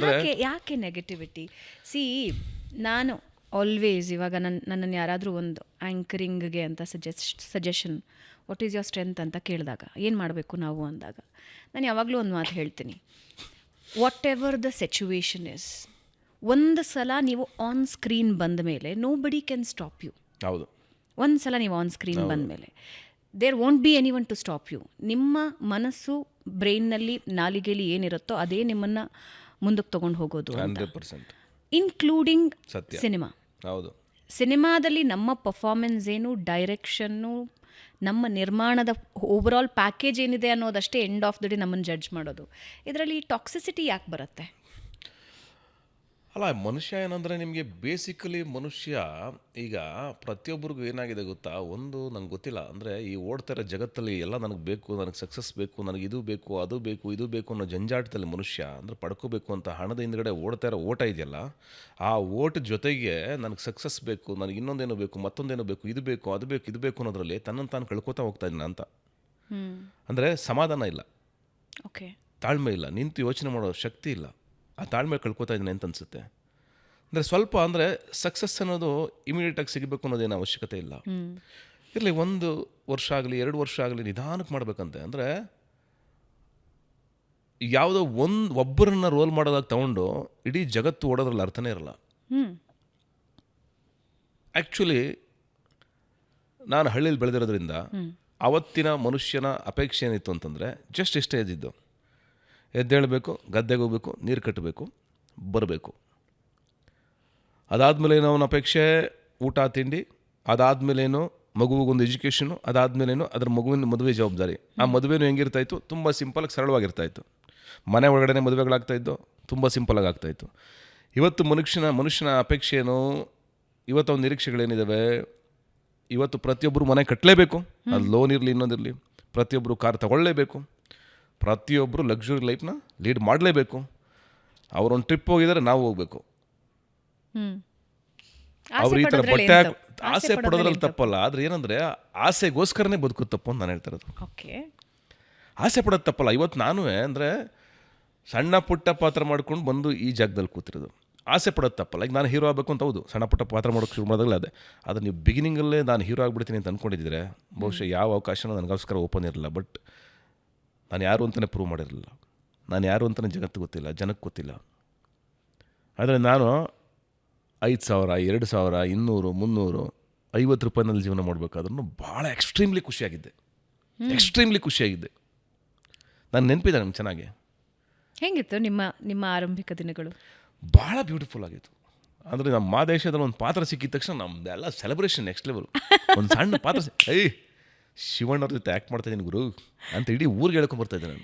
ಅಂದರೆ ಯಾಕೆ negativity? C, ನಾನು ಆಲ್ವೇಸ್ ಇವಾಗ ನನ್ನನ್ನು ಯಾರಾದರೂ ಒಂದು ಆ್ಯಂಕರಿಂಗ್ಗೆ ಅಂತ suggestion what is your strength ಅಂತ ಕೇಳಿದಾಗ ಏನು ಮಾಡಬೇಕು ನಾವು ಅಂದಾಗ ನಾನು ಯಾವಾಗಲೂ ಒಂದು ಮಾತು ಹೇಳ್ತೀನಿ, what ever the situation is, ಒಂದು ಸಲ ನೀವು ಆನ್ ಸ್ಕ್ರೀನ್ ಬಂದ ಮೇಲೆ ನೋ ಬಡಿ ಕ್ಯಾನ್ ಸ್ಟಾಪ್ ಯು. ಹೌದು, ಒಂದು ಸಲ ನೀವು ಆನ್ ಸ್ಕ್ರೀನ್ ಬಂದ ಮೇಲೆ there won't be anyone to stop you. ನಿಮ್ಮ ಮನಸ್ಸು, ಬ್ರೈನ್ನಲ್ಲಿ, ನಾಲಿಗೆಯಲ್ಲಿ ಏನಿರುತ್ತೋ ಅದೇ ನಿಮ್ಮನ್ನು ಮುಂದಕ್ಕೆ ತೊಗೊಂಡು ಹೋಗೋದು, 100% ಇನ್ಕ್ಲೂಡಿಂಗ್ ಸತ್ಯ. ಸಿನಿಮಾ. ಹೌದು, ಸಿನಿಮಾದಲ್ಲಿ ನಮ್ಮ ಪರ್ಫಾರ್ಮೆನ್ಸ್ ಏನು, ಡೈರೆಕ್ಷನ್ನು, ನಮ್ಮ ನಿರ್ಮಾಣದ ಓವರಾಲ್ ಪ್ಯಾಕೇಜ್ ಏನಿದೆ ಅನ್ನೋದಷ್ಟೇ ಎಂಡ್ ಆಫ್ ದ ಡೇ ನಮ್ಮನ್ನು ಜಡ್ಜ್ ಮಾಡೋದು. ಇದರಲ್ಲಿ ಟಾಕ್ಸಿಸಿಟಿ ಯಾಕೆ ಬರುತ್ತೆ? ಅಲ್ಲ, ಮನುಷ್ಯ ಏನಂದರೆ ನಿಮಗೆ ಬೇಸಿಕಲಿ ಮನುಷ್ಯ ಈಗ ಪ್ರತಿಯೊಬ್ಬರಿಗೂ ಏನಾಗಿದೆ ಗೊತ್ತಾ, ಒಂದು ನಂಗೆ ಗೊತ್ತಿಲ್ಲ, ಅಂದರೆ ಈ ಓಡ್ತಾ ಇರೋ ಜಗತ್ತಲ್ಲಿ ಎಲ್ಲ ನನಗೆ ಬೇಕು, ನನಗೆ ಸಕ್ಸಸ್ ಬೇಕು, ನನಗೆ ಇದು ಬೇಕು, ಅದು ಬೇಕು, ಇದು ಬೇಕು ಅನ್ನೋ ಜಂಜಾಟದಲ್ಲಿ ಮನುಷ್ಯ ಅಂದರೆ ಪಡ್ಕೋಬೇಕು ಅಂತ ಹಣದ ಹಿಂದ್ಗಡೆ ಓಡ್ತಾ ಇರೋ ಓಟ ಇದೆಯಲ್ಲ, ಆ ಓಟ ಜೊತೆಗೆ ನನಗೆ ಸಕ್ಸಸ್ ಬೇಕು, ನನಗೆ ಇನ್ನೊಂದೇನೋ ಬೇಕು, ಮತ್ತೊಂದೇನೋ ಬೇಕು, ಇದು ಬೇಕು, ಅದು ಬೇಕು, ಇದು ಬೇಕು ಅನ್ನೋದ್ರಲ್ಲಿ ತನ್ನನ್ನು ತಾನು ಕಳ್ಕೊತಾ ಹೋಗ್ತಾ ಇದ್ದೀನಿ ಅಂತ. ಅಂದರೆ ಸಮಾಧಾನ ಇಲ್ಲ, ಓಕೆ, ತಾಳ್ಮೆ ಇಲ್ಲ, ನಿಂತು ಯೋಚನೆ ಮಾಡೋ ಶಕ್ತಿ ಇಲ್ಲ, ಆ ತಾಳ್ಮೆ ಕಳ್ಕೊತಾ ಇದ್ದೀನಿ ಅಂತ ಅನಿಸುತ್ತೆ. ಅಂದರೆ ಸ್ವಲ್ಪ ಅಂದರೆ ಸಕ್ಸಸ್ ಅನ್ನೋದು ಇಮಿಡಿಯೇಟಾಗಿ ಸಿಗಬೇಕು ಅನ್ನೋದೇನು ಅವಶ್ಯಕತೆ ಇಲ್ಲ. ಇರಲಿ 1 ವರ್ಷ ಆಗಲಿ 2 ವರ್ಷ ಆಗಲಿ ನಿಧಾನಕ್ಕೆ ಮಾಡಬೇಕಂತೆ. ಅಂದರೆ ಯಾವುದೋ ಒಬ್ಬರನ್ನ ರೋಲ್ ಮಾಡೋದಾಗಿ ತೊಗೊಂಡು ಇಡೀ ಜಗತ್ತು ಓಡೋದ್ರಲ್ಲಿ ಅರ್ಥನೇ ಇರಲ್ಲ. ಆ್ಯಕ್ಚುಲಿ ನಾನು ಹಳ್ಳಿಯಲ್ಲಿ ಬೆಳೆದಿರೋದ್ರಿಂದ ಅವತ್ತಿನ ಮನುಷ್ಯನ ಅಪೇಕ್ಷೆ ಏನಿತ್ತು ಅಂತಂದರೆ ಜಸ್ಟ್ ಇಷ್ಟೇ ಇದ್ದಿದ್ದು, ಎದ್ದೇಳಬೇಕು, ಗದ್ದೆಗೆ ಹೋಗ್ಬೇಕು, ನೀರು ಕಟ್ಟಬೇಕು, ಬರಬೇಕು. ಅದಾದಮೇಲೇನು ಅವನ ಅಪೇಕ್ಷೆ, ಊಟ ತಿಂಡಿ, ಅದಾದಮೇಲೇನು ಮಗುವಿಗೊಂದು ಎಜುಕೇಷನು, ಅದಾದಮೇಲೇನು ಅದರ ಮಗುವಿನ ಮದುವೆ ಜವಾಬ್ದಾರಿ. ಆ ಮದುವೆನೂ ಹೆಂಗಿರ್ತಾಯಿತ್ತು, ತುಂಬ ಸಿಂಪಲಾಗಿ ಸರಳವಾಗಿರ್ತಾಯಿತ್ತು. ಮನೆ ಒಳಗಡೆ ಮದುವೆಗಳಾಗ್ತಾಯಿದ್ದು ತುಂಬ ಸಿಂಪಲಾಗಿ ಆಗ್ತಾಯಿತ್ತು. ಇವತ್ತು ಮನುಷ್ಯನ ಅಪೇಕ್ಷೆ ಏನು, ಇವತ್ತು ಅವನ ನಿರೀಕ್ಷೆಗಳೇನಿದ್ದಾವೆ, ಇವತ್ತು ಪ್ರತಿಯೊಬ್ಬರು ಮನೆ ಕಟ್ಟಲೇಬೇಕು, ಅದು ಲೋನ್ ಇರಲಿ ಇನ್ನೊಂದಿರಲಿ, ಪ್ರತಿಯೊಬ್ಬರು ಕಾರ್ ತಗೊಳ್ಳೇಬೇಕು, ಪ್ರತಿಯೊಬ್ಬರು ಲಕ್ಸುರಿ ಲೈಫ್ನ ಲೀಡ್ ಮಾಡಲೇಬೇಕು. ಅವರೊಂದು ಟ್ರಿಪ್ ಹೋಗಿದ್ದಾರೆ, ನಾವು ಹೋಗಬೇಕು. ಅವ್ರು ಈ ಥರ ಬಟ್ಟೆ ಆಸೆ ಪಡೋದ್ರಲ್ಲಿ ತಪ್ಪಲ್ಲ, ಆದರೆ ಏನಂದರೆ ಆಸೆಗೋಸ್ಕರನೇ ಬದುಕೋದು ತಪ್ಪು ಅಂತ ನಾನು ಹೇಳ್ತಾ ಇರೋದು. ಓಕೆ, ಆಸೆ ಪಡೋದು ತಪ್ಪಲ್ಲ. ಇವತ್ತು ನಾನು ಅಂದರೆ ಸಣ್ಣ ಪುಟ್ಟ ಪಾತ್ರ ಮಾಡ್ಕೊಂಡು ಬಂದು ಈ ಜಾಗದಲ್ಲಿ ಕೂತಿರೋದು, ಆಸೆ ಪಡೋದು ತಪ್ಪಲ್ಲ. ಈಗ ನಾನು ಹೀರೋ ಆಗಬೇಕು ಅಂತ, ಹೌದು, ಸಣ್ಣ ಪುಟ್ಟ ಪಾತ್ರ ಮಾಡೋಕ್ಕೆ ಶುರು ಮಾಡಿದಾಗಲೇ ಅದೇ. ಆದರೆ ನೀವು ಬಿಗಿನಿಂಗಲ್ಲೇ ನಾನು ಹೀರೋ ಆಗಿಬಿಡ್ತೀನಿ ಅಂತ ಅಂದ್ಕೊಂಡಿದ್ದರೆ ಬಹುಶಃ ಯಾವ ಅವಕಾಶನೂ ನನಗೋಸ್ಕರ ಓಪನ್ ಇರಲಿಲ್ಲ. ಬಟ್ ನಾನು ಯಾರು ಅಂತಲೇ ಪ್ರೂವ್ ಮಾಡಿರಲಿಲ್ಲ, ನಾನು ಯಾರು ಅಂತಲೇ ಜಗತ್ತು ಗೊತ್ತಿಲ್ಲ, ಜನಕ್ಕೆ ಗೊತ್ತಿಲ್ಲ. ಆದರೆ ನಾನು 5,000, 2,000, 200, 300, 50 ರೂಪಾಯಿನಲ್ಲಿ ಜೀವನ ಮಾಡಬೇಕಾದ್ರೂ ಭಾಳ ಎಕ್ಸ್ಟ್ರೀಮ್ಲಿ ಖುಷಿಯಾಗಿದ್ದೆ. ನಾನು ನೆನಪಿದೆ ನಮ್ಗೆ ಚೆನ್ನಾಗಿ. ಹೇಗಿತ್ತು ನಿಮ್ಮ ಆರಂಭಿಕ ದಿನಗಳು? ಭಾಳ ಬ್ಯೂಟಿಫುಲ್ ಆಗಿತ್ತು. ಅಂದರೆ ನಮ್ಮ ದೇಶದಲ್ಲಿ ಒಂದು ಪಾತ್ರ ಸಿಕ್ಕಿದ ತಕ್ಷಣ ನಮ್ಮದೆಲ್ಲ ಸೆಲೆಬ್ರೇಷನ್ ನೆಕ್ಸ್ಟ್ ಲೆವೆಲ್. ಒಂದು ಸಣ್ಣ ಪಾತ್ರ, ಶಿವಣ್ಣವ್ರ ಜೊತೆ ಆ್ಯಕ್ಟ್ ಮಾಡ್ತಾಯಿದ್ದೀನಿ ಗುರು ಅಂತ ಇಡೀ ಊರಿಗೆ ಹೇಳ್ಕೊಂಬರ್ತಾಯಿದ್ದೆ ನಾನು.